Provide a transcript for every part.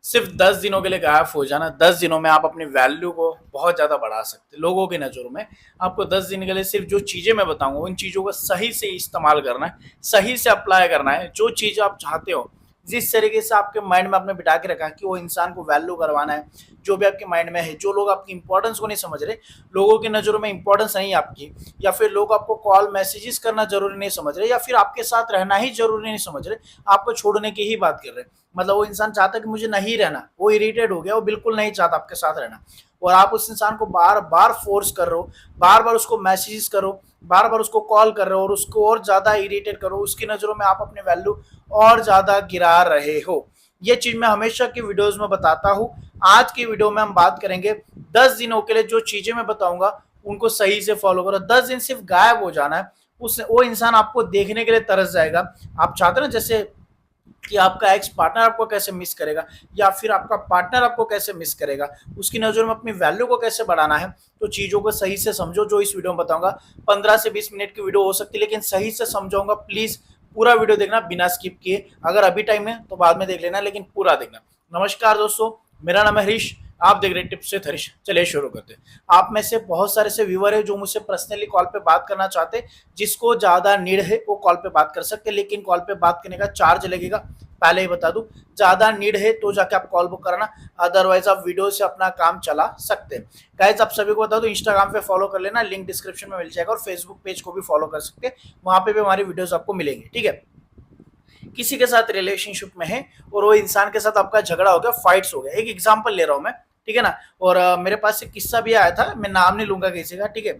सिर्फ 10 दिनों के लिए गायब हो जाना। 10 दिनों में आप अपनी वैल्यू को बहुत ज़्यादा बढ़ा सकते हैं लोगों की नज़रों में। आपको 10 दिन के लिए सिर्फ जो चीज़ें मैं बताऊंगा उन चीज़ों को सही से इस्तेमाल करना है, सही से अप्लाई करना है। जो चीज़ आप चाहते हो, जिस तरीके से आपके माइंड में आपने बिठा के रखा है कि वो इंसान को वैल्यू करवाना है, जो भी आपके माइंड में है, जो लोग आपकी इंपॉर्टेंस को नहीं समझ रहे, लोगों की नज़रों में इंपॉर्टेंस नहीं आपकी, या फिर लोग आपको कॉल मैसेजेस करना जरूरी नहीं समझ रहे, या फिर आपके साथ रहना ही जरूरी नहीं समझ रहे, आपको छोड़ने की ही बात कर रहे हैं। मतलब वो इंसान चाहता है कि मुझे नहीं रहना, वो इरिटेट हो गया, वो बिल्कुल नहीं चाहता आपके साथ रहना, और आप उस इंसान को बार बार फोर्स कर रहे हो, बार बार उसको मैसेजेस करो, बार बार उसको कॉल कर रहे हो और उसको और ज्यादा इरिटेट करो, उसकी नजरों में आप अपनी वैल्यू और ज्यादा गिरा रहे हो। ये चीज मैं हमेशा की वीडियोस में बताता हूँ। आज की वीडियो में हम बात करेंगे 10 दिनों के लिए जो चीजें मैं बताऊंगा उनको सही से फॉलो करो। 10 दिन सिर्फ गायब हो जाना है, उस वो इंसान आपको देखने के लिए तरस जाएगा। आप चाहते हैं ना जैसे कि आपका एक्स पार्टनर आपको कैसे मिस करेगा, या फिर आपका पार्टनर आपको कैसे मिस करेगा, उसकी नज़र में अपनी वैल्यू को कैसे बढ़ाना है। तो चीज़ों को सही से समझो, जो इस वीडियो में बताऊंगा। 15 से 20 मिनट की वीडियो हो सकती है, लेकिन सही से समझाऊंगा। प्लीज़ पूरा वीडियो देखना बिना स्किप किए। अगर अभी टाइम है तो बाद में देख लेना, लेकिन पूरा देखना। नमस्कार दोस्तों, मेरा नाम है हरीश, आप देख रहे हैं टिप्स विद हरीश। चलिए शुरू करते हैं। आप में से बहुत सारे से व्यूअर है जो मुझसे पर्सनली कॉल पे बात करना चाहते हैं। जिसको ज्यादा नीड है वो कॉल पे बात कर सकते हैं, लेकिन कॉल पे बात करने का चार्ज लगेगा, पहले ही बता दूं। ज्यादा नीड है तो जाके आप कॉल बुक कराना, अदरवाइज आप वीडियो से अपना काम चला सकते हैं। गाइस, आप सभी को बता दो, इंस्टाग्राम पे फॉलो कर लेना, लिंक डिस्क्रिप्शन में मिल जाएगा, और फेसबुक पेज को भी फॉलो कर सकते हैं, वहां पे भी हमारी वीडियोस आपको मिलेंगी। ठीक है। किसी के साथ रिलेशनशिप में है और वो इंसान के साथ आपका झगड़ा हो गया, फाइट्स हो गया, एक एग्जांपल ले रहा हूं मैं, ठीक है ना। और मेरे पास एक किस्सा भी आया था, मैं नाम नहीं लूंगा किसी का, ठीक है।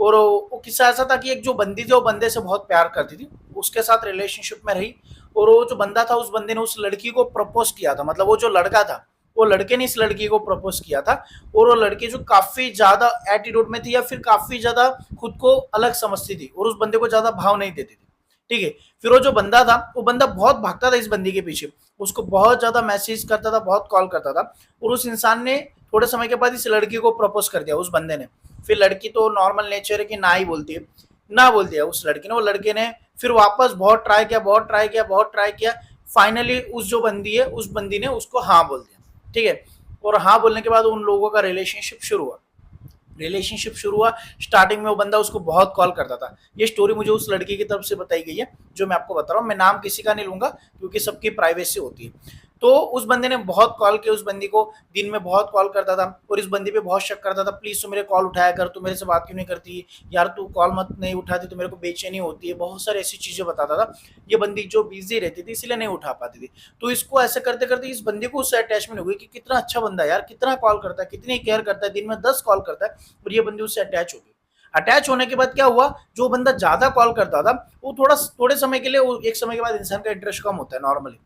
और वो किस्सा ऐसा था कि एक जो बंदी थी वो बंदे से बहुत प्यार करती थी, उसके साथ रिलेशनशिप में रही, और वो जो बंदा था उस बंदे ने उस लड़की को प्रपोज किया था। मतलब वो जो लड़का था, वो लड़के ने इस लड़की को प्रपोज किया था, और वो लड़की जो काफी ज्यादा एटीट्यूड में थी, या फिर काफी ज्यादा खुद को अलग समझती थी, और उस बंदे को ज्यादा भाव नहीं देती थी। ठीक है। फिर वो जो बंदा था, वो बंदा बहुत भागता था इस बंदी के पीछे, उसको बहुत ज्यादा मैसेज करता था, बहुत कॉल करता था, और उस इंसान ने थोड़े समय के बाद इस लड़की को प्रपोज कर दिया, उस बंदे ने। फिर लड़की तो नॉर्मल नेचर है कि ना ही बोलती है, ना बोल दिया उस लड़की ने। वो लड़के ने फिर वापस बहुत ट्राई किया, बहुत ट्राई किया, बहुत ट्राई किया। फाइनली उस जो बंदी है, उस बंदी ने उसको हाँ बोल दिया। ठीक है। और हाँ बोलने के बाद उन लोगों का रिलेशनशिप शुरू हुआ। स्टार्टिंग में वो बंदा उसको बहुत कॉल करता था। ये स्टोरी मुझे उस लड़की की तरफ से बताई गई है, जो मैं आपको बता रहा हूँ। मैं नाम किसी का नहीं लूंगा क्योंकि सबकी प्राइवेसी होती है। तो उस बंदे ने बहुत कॉल किया, उस बंदी को दिन में बहुत कॉल करता था, और इस बंदी पे बहुत शक करता था, प्लीज तू मेरे कॉल उठाया कर, तू मेरे से बात क्यों नहीं करती यार, तू कॉल मत नहीं उठाती तो मेरे को बेचैनी होती है, बहुत सारी ऐसी चीजें बताता था। ये बंदी जो बिजी रहती थी इसलिए नहीं उठा पाती थी। तो इसको ऐसे करते करते इस बंदे को उससे अटैचमेंट हो गई कि कितना अच्छा बंदा है यार, कितना कॉल करता है, कितनी केयर करता है, दिन में 10 कॉल करता है, और ये बंदी उससे अटैच हो गई। अटैच होने के बाद क्या हुआ, जो बंदा ज्यादा कॉल करता था वो थोड़े समय के लिए, एक समय के बाद इंसान का इंटरेस्ट कम होता है नॉर्मली,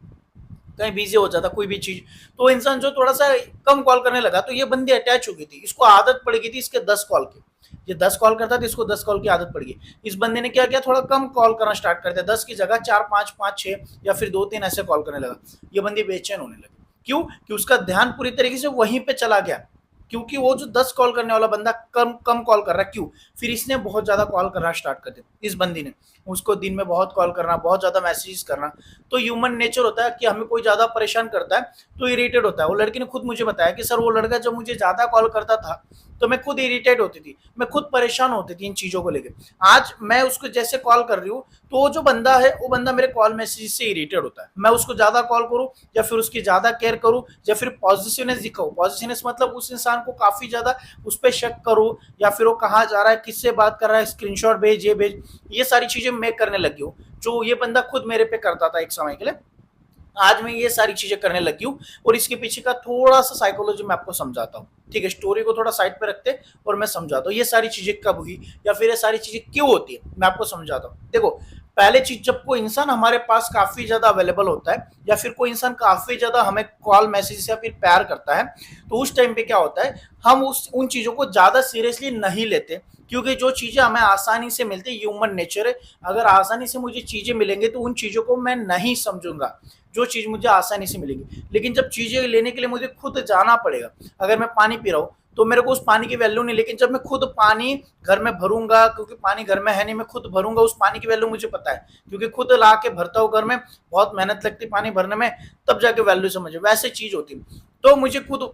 कहीं बिजी हो जाता कोई भी चीज, तो इंसान जो थोड़ा सा कम कॉल करने लगा, तो ये बंदी अटैच हो गई थी, इसको आदत पड़ गई थी इसके 10 कॉल की। ये 10 कॉल करता था, इसको 10 कॉल की आदत पड़ गई। इस बंदे ने क्या किया, थोड़ा कम कॉल करना स्टार्ट कर दिया, 10 की जगह 4 5 5 6 या फिर 2 3 ऐसे कॉल करने लगा। ये बंदी बेचैन होने लगी। क्यों? कि उसका ध्यान पूरी तरीके से वहीं पे चला गया, क्योंकि वो जो 10 कॉल करने वाला बंदा कम कम कॉल कर रहा है। क्यों? फिर इसने बहुत ज्यादा कॉल करना स्टार्ट कर दिया, इस बंदी ने उसको दिन में बहुत कॉल करना, बहुत ज्यादा मैसेजेस करना। तो ह्यूमन नेचर होता है कि हमें कोई ज्यादा परेशान करता है तो इरिटेट होता है। वो लड़की ने खुद मुझे बताया कि सर, वो लड़का जब मुझे ज्यादा कॉल करता था तो मैं खुद इरिटेट होती थी, मैं खुद परेशान होती थी इन चीजों को लेकर। आज मैं उसको जैसे कॉल कर रही हूँ, तो वो जो बंदा है, वो बंदा मेरे कॉल मैसेज से इरिटेट होता है। मैं उसको ज्यादा कॉल करूँ, या फिर उसकी ज्यादा केयर करूँ, या फिर पॉजिटिवनेस दिखाऊँ। पॉजिटिवनेस मतलब उस इंसान को काफी ज्यादा उस पर शक करूँ, या फिर वो कहाँ जा रहा है, किससे बात कर रहा है, स्क्रीनशॉट भेज, ये भेज, ये सारी चीजें मैं करने लगी हूँ, जो ये बंदा खुद मेरे पे करता था एक समय के लिए। आज मैं ये सारी चीजें करने लगी हूँ, और इसके पीछे का थोड़ा सा साइकोलॉजी मैं आपको समझाता हूँ। ठीक है, स्टोरी को थोड़ा साइड पे रखते और मैं समझाता हूँ ये सारी चीजें कब हुई, या फिर ये सारी चीजें क्यों होती है, मैं आपको समझाता हूँ। देखो, पहले चीज, जब कोई इंसान हमारे पास काफी ज्यादा अवेलेबल होता है, या फिर कोई इंसान काफी ज्यादा हमें कॉल मैसेज या फिर प्यार करता है, तो उस टाइम पे क्या होता है, हम उन चीजों को ज्यादा सीरियसली नहीं लेते, क्योंकि जो चीजें हमें आसानी से मिलती है, ह्यूमन नेचर है, अगर आसानी से मुझे चीजें मिलेंगी तो उन चीजों को मैं नहीं समझूंगा, जो चीज मुझे आसानी से मिलेगी। लेकिन जब चीजें लेने के लिए मुझे खुद जाना पड़ेगा, अगर मैं पानी पी रहा हूँ तो मेरे को उस पानी की वैल्यू नहीं, लेकिन जब मैं खुद पानी घर में भरूंगा, क्योंकि पानी घर में है नहीं, मैं खुद भरूंगा, उस पानी की वैल्यू मुझे पता है, क्योंकि खुद ला के भरता हूँ घर में, बहुत मेहनत लगती है पानी भरने में, तब जाके वैल्यू समझ वैसे चीज होती है। तो मुझे खुद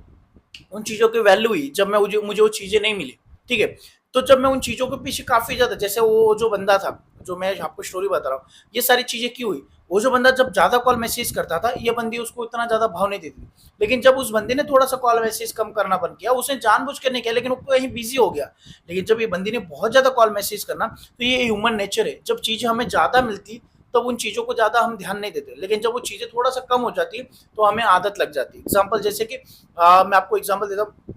उन चीजों की वैल्यू हुई जब मैं मुझे वो चीजें नहीं मिली, ठीक है। तो जब मैं उन चीजों के पीछे काफी ज्यादा, जैसे वो जो बंदा था, जो मैं आपको स्टोरी बता रहा हूँ, ये सारी चीजें क्यों हुई, वो जो बंदा जब ज्यादा कॉल मैसेज करता था, ये बंदी उसको इतना ज्यादा भाव नहीं देती, लेकिन जब उस बंदे ने थोड़ा सा कॉल मैसेज कम करना बंद किया, उसने जानबूझ कर नहीं किया, लेकिन वो कहीं बिजी हो गया, लेकिन जब ये बंदी ने बहुत ज्यादा कॉल मैसेज करना, तो ये ह्यूमन नेचर है, जब चीजें हमें ज्यादा मिलती तब उन चीजों को ज्यादा हम ध्यान नहीं देते, लेकिन जब वो चीजें थोड़ा सा कम हो जाती तो हमें आदत लग जाती है। एग्जाम्पल जैसे कि मैं आपको एग्जाम्पल देता हूँ,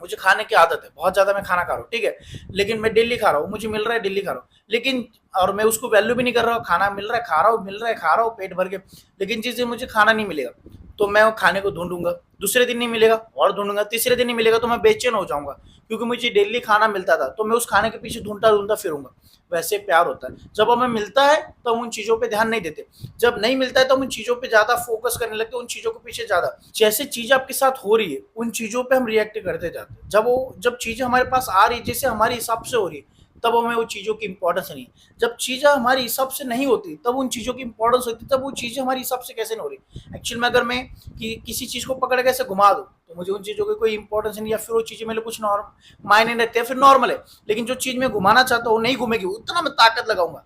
मुझे खाने की आदत है, बहुत ज्यादा मैं खाना खा रहा हूँ, ठीक है, लेकिन मैं डेली खा रहा हूँ, मुझे मिल रहा है डेली खा रहा हूँ, लेकिन और मैं उसको वैल्यू भी नहीं कर रहा हूँ, खाना मिल रहा है खा रहा हूँ, मिल रहा है खा रहा हूँ पेट भर के, लेकिन जिस दिन मुझे खाना नहीं मिलेगा तो मैं खाने को ढूंढूंगा, दूसरे दिन नहीं मिलेगा और ढूंढूंगा, तीसरे दिन नहीं मिलेगा तो मैं बेचैन हो जाऊंगा, क्योंकि मुझे डेली खाना मिलता था, तो मैं उस खाने के पीछे ढूंढता ढूंढता फिरूंगा। वैसे प्यार होता है, जब हमें मिलता है तो हम उन चीजों पे ध्यान नहीं देते, जब नहीं मिलता है तो हम उन चीजों पे ज्यादा फोकस करने लगते, उन चीजों के पीछे ज्यादा, जैसे चीज आपके साथ हो रही है उन चीजों पे हम रिएक्ट करते जाते हैं, जब चीजें हमारे पास आ रही है जैसे हमारे हिसाब से हो रही है, तब हमें वो चीज़ों की इंपॉर्टेंस नहीं, जब चीज़ें हमारे हिसाब से नहीं होती तब उन चीज़ों की इंपॉर्टेंस होती, तब वो चीज़ें हमारे हिसाब से कैसे नहीं हो रही। एक्चुअल में अगर मैं किसी चीज़ को पकड़ के ऐसे घुमा दूँ तो मुझे उन चीज़ों की कोई इंपॉर्टेंस नहीं, या फिर वो चीज़ें मेरे कुछ नॉर्मल मायने नहीं रखते, या फिर नॉर्मल है, लेकिन जो चीज़ मैं घुमाना चाहता हूँ नहीं घूमेगी, उतना मैं ताकत लगाऊंगा,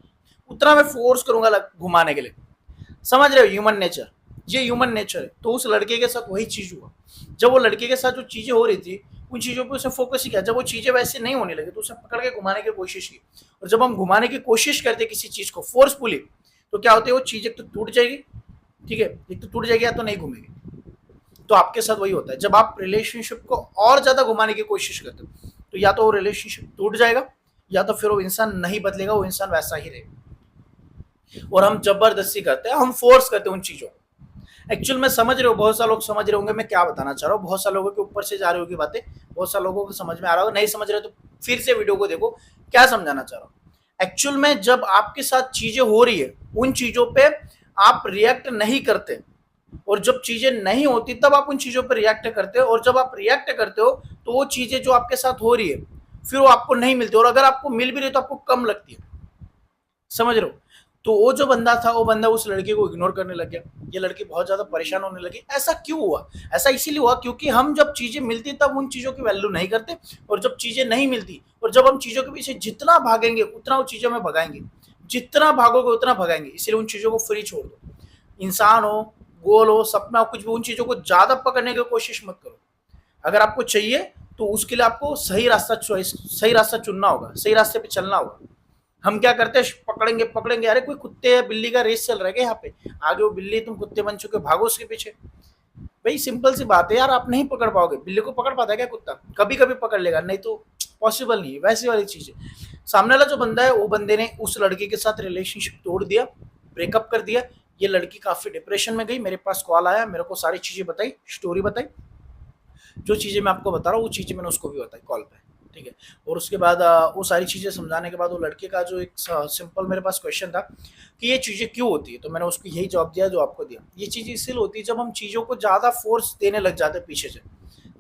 उतना मैं फोर्स करूंगा घुमाने के लिए। समझ रहे हो, ह्यूमन नेचर, ये ह्यूमन नेचर है। तो उस लड़के के साथ वही चीज हुआ, जब वो लड़के के साथ जो चीजें हो रही थी उन चीजों पे उसने फोकस ही किया, जब वो चीजें वैसे नहीं होने लगी तो उसने पकड़ के घुमाने की कोशिश की, और जब हम घुमाने की कोशिश करते किसी चीज को फोर्सफुली, तो क्या होता है वो चीज एक तो टूट जाएगी, ठीक है, एक तो टूट जाएगी या तो नहीं घूमेगी। तो आपके साथ वही होता है, जब आप रिलेशनशिप को और ज्यादा घुमाने की कोशिश करते हो तो या तो वो रिलेशनशिप टूट जाएगा, या तो फिर वो इंसान नहीं बदलेगा, वो इंसान वैसा ही रहेगा। और हम जबरदस्ती करते हैं, हम फोर्स करते हैं उन चीजों को। एक्चुअल में समझ रहे हो, बहुत सारे लोग समझ रहे होंगे मैं क्या बताना चाह रहा हूँ, बहुत सारे लोगों के ऊपर से जा रही होगी बातें, बहुत सारे लोगों को समझ में आ रहा हो, नहीं समझ रहे तो फिर से वीडियो को देखो क्या समझाना चाह रहा हूँ। एक्चुअल में जब आपके साथ चीजें हो रही है उन चीजों पे आप रिएक्ट नहीं करते, और जब चीजें नहीं होती तब आप उन चीजों पर रिएक्ट करते हो, और जब आप रिएक्ट करते हो तो वो चीजें जो आपके साथ हो रही है फिर वो आपको नहीं मिलती, और अगर आपको मिल भी रही तो आपको कम लगती है। समझ रहे हो। तो वो जो बंदा था, वो बंदा उस लड़के को इग्नोर करने लग गया, ये लड़की बहुत ज्यादा परेशान होने लगी। ऐसा क्यों हुआ? ऐसा इसीलिए हुआ क्योंकि हम जब चीजें मिलती तब उन चीजों की वैल्यू नहीं करते, और जब चीजें नहीं मिलती और जब हम चीजों के पीछे जितना भागेंगे उतना वो चीजें में भगाएंगे, जितना भागोगे उतना भगाएंगे। इसलिए उन चीजों को फ्री छोड़ दो। इंसान हो, गोल हो, सपना हो, कुछ भी, उन चीजों को ज्यादा पकड़ने की कोशिश मत करो। अगर आपको चाहिए तो उसके लिए आपको सही रास्ता चुनना होगा, सही रास्ते पे चलना होगा। हम क्या करते हैं, पकड़ेंगे पकड़ेंगे, अरे कोई कुत्ते या बिल्ली का रेस चल रहा है क्या यहाँ पे, आगे वो बिल्ली, तुम कुत्ते बन चुके, भागो उसके पीछे। भाई सिंपल सी बात है यार, आप नहीं पकड़ पाओगे। बिल्ली को पकड़ पाता है क्या कुत्ता? कभी कभी पकड़ लेगा, नहीं तो पॉसिबल नहीं है। वैसी वाली चीज है। सामने वाला जो बंदा है, वो बंदे ने उस लड़की के साथ रिलेशनशिप तोड़ दिया, ब्रेकअप कर दिया। ये लड़की काफी डिप्रेशन में गई, मेरे पास कॉल आया, मेरे को सारी चीजें बताई, स्टोरी बताई, जो चीजें मैं आपको बता रहा हूँ वो चीजें मैंने उसको भी बताई कॉल पे, ठीक है। और उसके बाद वो सारी चीजें समझाने के बाद वो लड़के का जो एक सिंपल मेरे पास क्वेश्चन था कि ये चीजें क्यों होती है, तो मैंने उसको यही जवाब दिया जो आपको दिया। ये चीज इसलिए होती है जब हम चीजों को ज्यादा फोर्स देने लग जाते हैं पीछे से,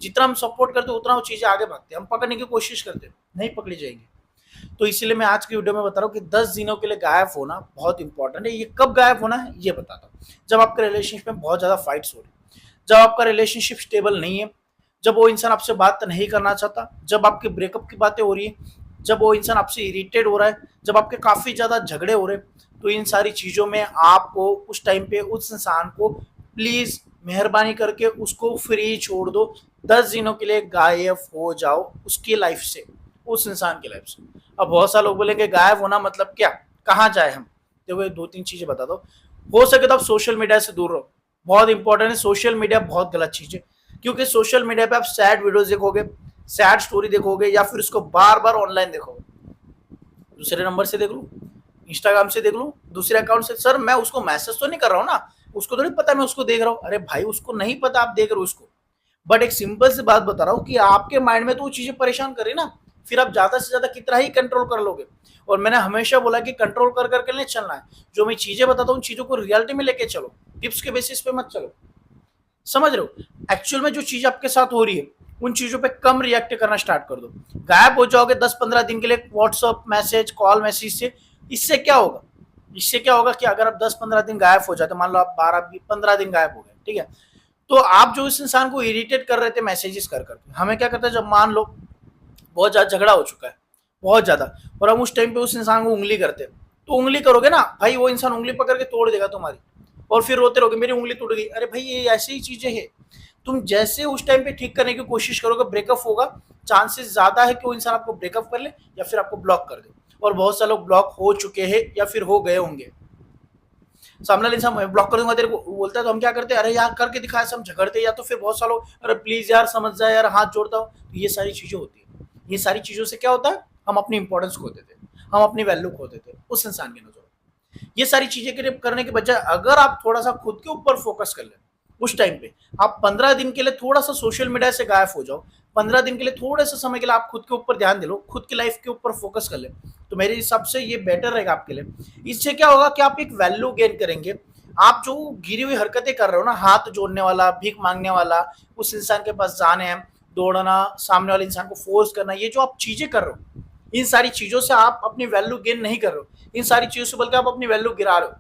जितना हम सपोर्ट करते उतना वो चीजें आगे भागते हैं, हम पकड़ने की कोशिश करते नहीं पकड़ी जाएंगी। तो इसीलिए मैं आज की वीडियो में बता रहा हूँ कि 10 दिनों के लिए गायब होना बहुत इंपॉर्टेंट है। ये कब गायब होना है ये बताता हूँ, जब आपके रिलेशनशिप में बहुत ज्यादा फाइट्स हो रही, जब आपका रिलेशनशिप स्टेबल नहीं है, जब वो इंसान आपसे बात नहीं करना चाहता, जब आपके ब्रेकअप की बातें हो रही है, जब वो इंसान आपसे इरिटेट हो रहा है, जब आपके काफी ज्यादा झगड़े हो रहे हैं, तो इन सारी चीजों में आपको उस टाइम पे उस इंसान को प्लीज मेहरबानी करके उसको फ्री छोड़ दो। 10 दिनों के लिए गायब हो जाओ उसकी लाइफ से, उस इंसान की लाइफ से। अब बहुत सारे लोग बोलेंगे गायब होना मतलब क्या, कहाँ जाए हम? देखो 2-3 चीजें बता दो। हो सके तो आप सोशल मीडिया से दूर रहो, बहुत इंपॉर्टेंट है। सोशल मीडिया बहुत गलत चीज है, क्योंकि सोशल मीडिया पे आप सैड वीडियोस देखोगे, सैड स्टोरी देखोगे, या फिर उसको बार बार ऑनलाइन देखोगे। दूसरे नंबर से देख लूं, इंस्टाग्राम से देख लूं, दूसरे अकाउंट से, सर मैं उसको मैसेज तो नहीं कर रहा हूँ ना, उसको थोड़ी पता मैं उसको देख रहा हूँ। अरे भाई उसको नहीं पता आप देख रहे हो उसको, बट एक सिंपल सी बात बता रहा हूँ कि आपके माइंड में तो वो चीजें परेशान कर रही ना, फिर आप ज्यादा से ज्यादा कितना ही कंट्रोल कर लोगे। और मैंने हमेशा बोला कि कंट्रोल कर करके नहीं चलना है, जो मैं चीजें बताता हूँ उन चीजों को रियलिटी में लेके चलो, टिप्स के बेसिस पे मत चलो। समझ रहे हो। एक्चुअल में जो चीज आपके साथ हो रही है उन चीजों पे कम रिएक्ट करना स्टार्ट कर दो। गायब हो जाओगे 10-15 दिन के लिए व्हाट्सअप मैसेज कॉल मैसेज से, इससे क्या होगा, इससे क्या होगा कि अगर आप 10-15 दिन गायब हो जाते, मान लो आप 12-15 दिन गायब हो गए, ठीक है, तो आप जो इस इंसान को इरिटेट कर रहे थे मैसेजेस कर करके, हमें क्या करता है, जब मान लो बहुत ज्यादा झगड़ा हो चुका है, बहुत ज्यादा, और हम उस टाइम पे उस इंसान को उंगली करते हैं, तो उंगली करोगे ना भाई, वो इंसान उंगली पकड़ के तोड़ देगा तुम्हारी, और फिर रोते रहोगे मेरी उंगली टूट गई। अरे भाई ये ऐसी ही चीजें हैं, तुम जैसे उस टाइम पे ठीक करने की कोशिश करोगे, ब्रेकअप होगा, चांसेस ज्यादा है कि वो इंसान आपको ब्रेकअप कर ले या फिर आपको ब्लॉक कर दे। और बहुत सारे लोग ब्लॉक हो चुके हैं या फिर हो गए होंगे। सामने वाले इंसान ब्लॉक कर दूंगा तेरे को बोलता है, तो हम क्या करते हैं, अरे यार करके दिखाए, हम झगड़ते, या तो फिर बहुत सारे लोग अरे प्लीज यार समझ जाए यार, हाथ जोड़ता हूँ, तो ये सारी चीजें होती है। ये सारी चीजों से क्या होता है, हम अपनी इंपॉर्टेंस खो देते हैं, हम अपनी वैल्यू खो देते हैं उस इंसान की नजरों में। ये सारी चीजें करने के बजाय अगर आप थोड़ा सा खुद के ऊपर फोकस कर ले, उस टाइम पे आप 15 दिन के लिए थोड़ा सा सोशल मीडिया से गायब हो जाओ, 15 दिन के लिए थोड़े से समय के लिए आप खुद के ऊपर ध्यान दे लो, खुद की लाइफ के ऊपर फोकस कर ले, तो मेरे हिसाब से ये बेटर रहेगा आपके लिए। इससे क्या होगा कि आप एक वैल्यू गेन करेंगे। आप जो गिरी हुई हरकतें कर रहे हो ना, हाथ जोड़ने वाला, भीख मांगने वाला, उस इंसान के पास जाने, दौड़ना, सामने वाले इंसान को फोर्स करना, ये जो आप चीजें कर रहे हो, इन सारी चीजों से आप अपनी वैल्यू गेन नहीं कर रहे हो, इन सारी चीजों से बल्कि आप अपनी वैल्यू गिरा रहे हो।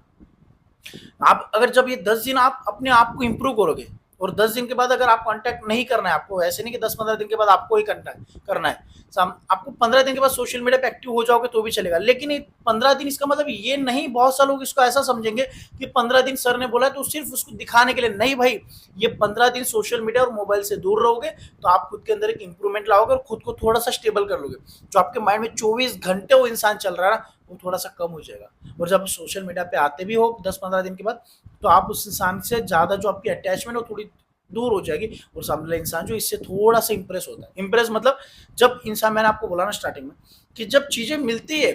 आप अगर जब ये 10 दिन आप अपने आप को इंप्रूव करोगे, और 10 दिन के बाद अगर आप कांटेक्ट नहीं करना है आपको, ऐसे नहीं कि 10-15 दिन के बाद आपको ही कांटेक्ट करना है, आपको 15 दिन के बाद सोशल मीडिया पे एक्टिव हो जाओगे तो भी चलेगा, लेकिन 15 दिन इसका मतलब ये नहीं, बहुत सारे लोग इसको ऐसा समझेंगे कि 15 दिन सर ने बोला तो सिर्फ उसको दिखाने के लिए, नहीं भाई, ये 15 दिन सोशल मीडिया और मोबाइल से दूर रहोगे तो आप खुद के अंदर एक इंप्रूवमेंट लाओगे और खुद को थोड़ा सा स्टेबल कर लोगे। जो आपके माइंड में 24 घंटे वो इंसान चल रहा है ना, वो थोड़ा सा कम हो जाएगा। और जब सोशल मीडिया पे आते भी हो 10-15 दिन के बाद, तो आप उस इंसान से ज्यादा जो आपकी अटैचमेंट है वो थोड़ी दूर हो जाएगी, और सामने वाला इंसान जो इससे थोड़ा सा इंप्रेस होता है। इंप्रेस मतलब जब इंसान, मैंने आपको बोला ना स्टार्टिंग में कि जब चीजें मिलती है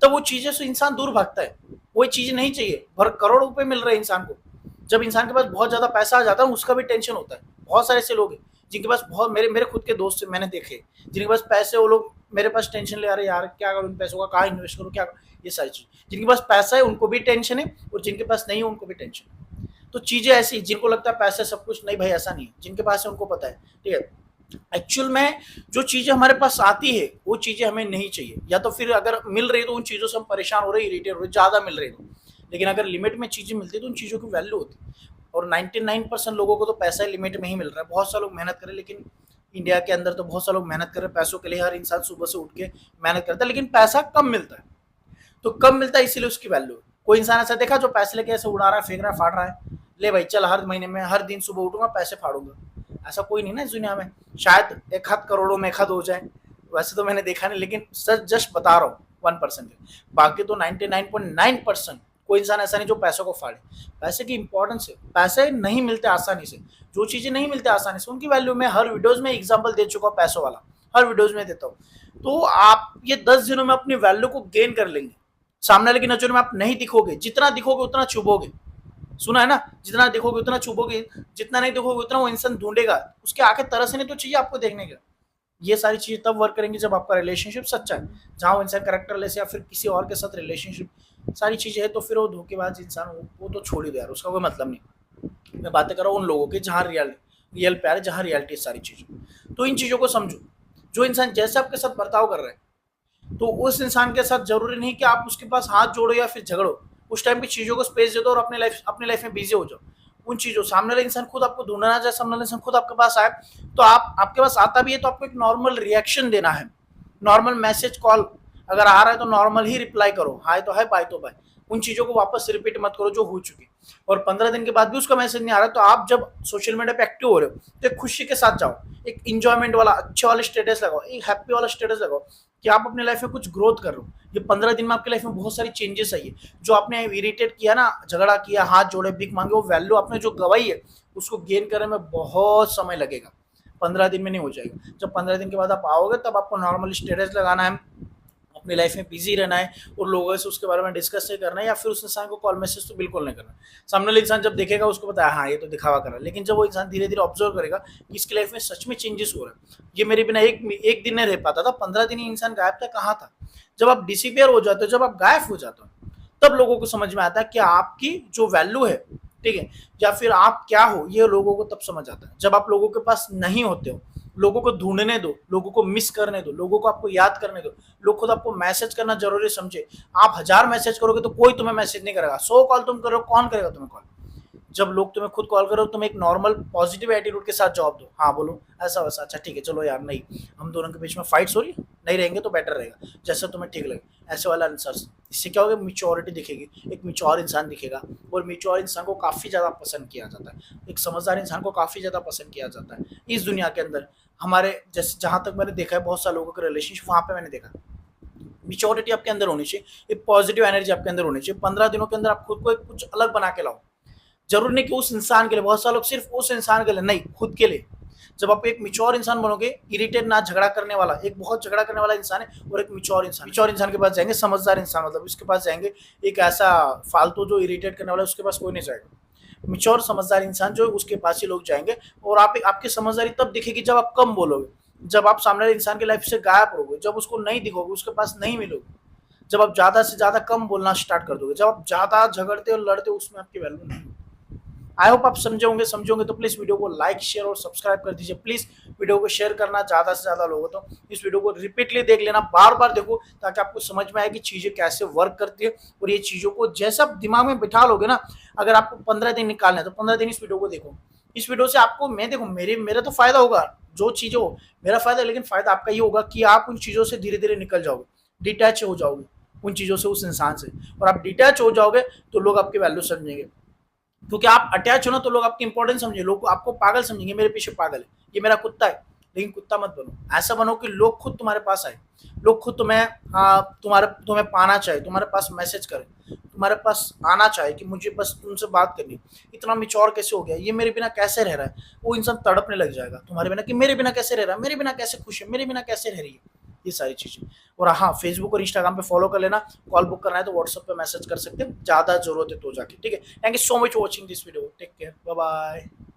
तब वो चीजें से इंसान दूर भागता है, वही चीज नहीं चाहिए, भर करोड़ों रुपए मिल रहे हैं इंसान को। जब इंसान के पास बहुत ज्यादा पैसा आ जाता है उसका भी टेंशन होता है। बहुत सारे ऐसे लोग हैं जिनके पास बहुत, मेरे मेरे खुद के दोस्त मैंने देखे, जिनके पास पैसे, वो लोग मेरे पास टेंशन ले आ रहे यार, क्या करूँ इन पैसों का, कहाँ इन्वेस्ट करूँ, क्या, ये सारी चीज। जिनके पास पैसा है उनको भी टेंशन है, और जिनके पास नहीं है उनको भी टेंशन है। तो चीजें ऐसी, जिनको लगता है पैसे सब कुछ, नहीं भाई ऐसा नहीं है, जिनके पास है उनको पता है, ठीक है। एक्चुअल में जो चीजें हमारे पास आती है वो चीजें हमें नहीं चाहिए, या तो फिर अगर मिल रही है तो उन चीजों से हम परेशान हो रहे, इरिटेट हो रहे, ज्यादा मिल रही तो। लेकिन अगर लिमिट में चीजें मिलती है तो उन चीजों की वैल्यू होती है। और 99% लोगों को तो पैसा लिमिट में ही मिल रहा है। बहुत सारे लोग मेहनत करें, लेकिन इंडिया के अंदर तो बहुत सारे लोग मेहनत कर रहे हैं पैसों के लिए, हर इंसान सुबह से उठ के मेहनत करता है, लेकिन पैसा कम मिलता है। तो कम मिलता है इसीलिए उसकी वैल्यू। कोई इंसान ऐसा देखा जो पैसे लेके ऐसे उड़ा रहा है, फेंक रहा है, फाड़ रहा है, ले भाई चल हर महीने में हर दिन सुबह उठूंगा पैसे फाड़ूंगा, ऐसा कोई नहीं ना इस दुनिया में। शायद एक हाथ करोड़ों में एक हाथ हो जाए, वैसे तो मैंने देखा नहीं, लेकिन सच जस्ट बता रहा हूँ 1%। बाकी तो 99.9% कोई इंसान ऐसा नहीं जो पैसों को फाड़े। पैसे की इंपॉर्टेंस है, पैसे नहीं मिलते आसानी से, जो चीजें नहीं मिलते आसानी से उनकी वैल्यू मैं हर वीडियोज में एग्जाम्पल दे चुका हूँ, पैसों वाला हर वीडियोज में देता हूँ। तो आप ये 10 दिनों में अपनी वैल्यू को गेन कर लेंगे। सामने वाले की नजर में आप नहीं दिखोगे, जितना दिखोगे उतना चुभोगे, सुना है ना, जितना देखोगे उतना चुभोगे, जितना नहीं देखोगे उतना वो इंसान ढूंढेगा, उसके आके तरसने तो चाहिए आपको देखने का। ये सारी चीजें तब वर्क करेंगी जब आपका रिलेशनशिप सच्चा है, जहाँ वो इंसान करेक्टरलेस या फिर किसी और के साथ रिलेशनशिप सारी चीजें है, तो फिर वो धोखेबाज इंसान वो तो छोड़ ही दो यार, उसका कोई मतलब नहीं। मैं बातें कर रहा हूँ उन लोगों की जहाँ रियल प्यार है, जहाँ रियलिटी सारी चीजें। तो इन चीजों को समझो, जो इंसान जैसे आपके साथ बर्ताव कर रहा है, तो उस इंसान के साथ जरूरी नहीं कि आप उसके पास हाथ जोड़ो या फिर झगड़ो। उस टाइम पे चीजों को स्पेस दे दो और अपनी लाइफ में बिजी हो जाओ। उन चीजों, सामने वाला इंसान खुद आपको ढूंढना जाए, सामने वाला इंसान खुद आपके पास आए, तो आप आपके पास आता भी है तो आपको एक नॉर्मल रिएक्शन देना है। नॉर्मल मैसेज कॉल अगर आ रहा है तो नॉर्मल ही रिप्लाई करो, हाय तो हाय, बाय तो बाय। उन चीजों को वापस रिपीट मत करो जो हो चुकी। और 15 दिन के बाद भी उसका मैसेज नहीं आ रहा, तो आप जब सोशल मीडिया पे एक्टिव हो रहे हो तो एक खुशी के साथ जाओ, एक इंजॉयमेंट वाला अच्छे वाले स्टेटस लगाओ, एक हैप्पी वाला स्टेटस लगाओ कि आप अपने लाइफ में कुछ ग्रोथ कर रहे हो। ये 15 दिन में आपकी लाइफ में बहुत सारी चेंजेस आई है। जो आपने इरिटेट किया ना, झगड़ा किया, हाथ जोड़े, भीख मांगे, वो वैल्यू आपने जो गवाई है उसको गेन करने में बहुत समय लगेगा, 15 दिन में नहीं हो जाएगा। जब 15 दिन के बाद आप आओगे तब आपको नॉर्मल स्टेटस लगाना है, अपनी लाइफ में बिजी रहना है, और लोगों से उसके बारे में डिस्कस नहीं करना है, या फिर उस इंसान को कॉल मैसेज तो बिल्कुल नहीं करना। सामने वाला इंसान जब देखेगा उसको पता है हाँ ये तो दिखावा कर रहा है, लेकिन जब वो इंसान धीरे धीरे ऑब्जर्व करेगा कि इसकी लाइफ में सच में चेंजेस हो रहा है, ये मेरे बिना एक दिन नहीं रह पाता था, 15 दिन ही इंसान गायब था, कहाँ था। जब आप डिसअपियर हो जाते हो, जब आप गायब हो जाते हो, तब लोगों को समझ में आता है कि आपकी जो वैल्यू है, ठीक है, या फिर आप क्या हो, ये लोगों को तब समझ आता है। जब आप लोगों के पास नहीं होते हो लोगों को ढूंढने दो, लोगों को मिस करने दो, लोगों को आपको याद करने दो, लोग खुद आपको मैसेज करना जरूरी समझे। आप 1000 मैसेज करोगे तो कोई तुम्हें मैसेज नहीं करेगा, 100 कॉल तुम करो, कौन करेगा तुम्हें कॉल। जब लोग तुम्हें खुद कॉल करो तुम एक नॉर्मल पॉजिटिव एटीट्यूड के साथ जवाब दो, हाँ बोलो ऐसा वैसा, अच्छा ठीक है चलो यार, नहीं हम दोनों के बीच में फाइट्स हो रही, नहीं रहेंगे तो बेटर रहेगा, जैसा तुम्हें ठीक लगे, ऐसे वाला आंसर। इससे क्या होगा, मिच्योरिटी दिखेगी, एक मिच्योर इंसान दिखेगा, और मिच्योर इंसान को काफ़ी ज़्यादा पसंद किया जाता है, एक समझदार इंसान को काफ़ी ज़्यादा पसंद किया जाता है इस दुनिया के अंदर। हमारे जैसे जहाँ तक मैंने देखा है बहुत सारे लोगों के रिलेशनशिप, वहाँ पे मैंने देखा मिच्योरिटी आपके अंदर होनी चाहिए, एक पॉजिटिव एनर्जी आपके अंदर होनी चाहिए। 15 दिनों के अंदर आप खुद को एक कुछ अलग बना के लाओ, जरूरी नहीं कि उस इंसान के लिए, बहुत सारे लोग सिर्फ उस इंसान के लिए नहीं, खुद के लिए। जब आप एक मिच्योर इंसान बनोगे, इरिटेट ना झगड़ा करने वाला, एक बहुत झगड़ा करने वाला इंसान है और एक मिच्योर इंसान के पास जाएंगे, समझदार इंसान मतलब उसके पास जाएंगे, एक ऐसा फालतू जो इरिटेट करने वाला है उसके पास कोई नहीं जाएगा। मिच्योर समझदार इंसान जो है उसके पास ही लोग जाएंगे, और आप आपकी समझदारी तब दिखेगी जब आप कम बोलोगे, जब आप सामने वाले इंसान की लाइफ से गायब रहोगे, जब उसको नहीं दिखोगे, उसके पास नहीं मिलोगे, जब आप ज्यादा से ज्यादा कम बोलना स्टार्ट कर दोगे, जब आप ज्यादा झगड़ते और लड़ते हो, उसमें आपकी वैल्यू नहीं। आई होप आप समझोगे तो प्लीज वीडियो को लाइक शेयर और सब्सक्राइब कर दीजिए। प्लीज वीडियो को शेयर करना ज्यादा से ज्यादा लोगों तो इस वीडियो को रिपीटली देख लेना, बार बार देखो, ताकि आपको समझ में आए कि चीजें कैसे वर्क करती है। और ये चीजों को जैसा दिमाग में बिठा लोगे ना, अगर आपको 15 दिन निकालना है तो 15 दिन इस वीडियो को देखो। इस वीडियो से आपको मैं देखो मेरा तो फायदा होगा, जो चीजें हो मेरा फायदा, लेकिन फायदा आपका ये होगा कि आप उन चीजों से धीरे धीरे निकल जाओगे, डिटैच हो जाओगे उन चीजों से, उस इंसान से। और आप डिटैच हो जाओगे तो लोग आपकी वैल्यू समझेंगे, क्योंकि आप अटैच हो ना तो लोग आपकी इंपॉर्टेंस समझेंगे, लोग आपको पागल समझेंगे, मेरे पीछे पागल है, ये मेरा कुत्ता है। लेकिन कुत्ता मत बनो, ऐसा बनो कि लोग खुद तुम्हारे पास आए, लोग खुद तुम्हें तुम्हें पाना चाहे, तुम्हारे पास मैसेज करे, तुम्हारे पास आना चाहे कि मुझे बस तुमसे बात करनी। इतना मिच्योर कैसे हो गया, ये मेरे बिना कैसे रह रहा है, वो इंसान तड़पने लग जाएगा तुम्हारे बिना कि मेरे बिना कैसे रह रहा है, मेरे बिना कैसे खुश है, मेरे बिना कैसे रह रही है, ये सारी चीजें। और हाँ, फेसबुक और इंस्टाग्राम पे फॉलो कर लेना, कॉल बुक करना है तो व्हाट्सएप पे मैसेज कर सकते हैं, ज्यादा जरूरत है तो जाके, ठीक है। Thank you so much for watching this video, take care, bye bye.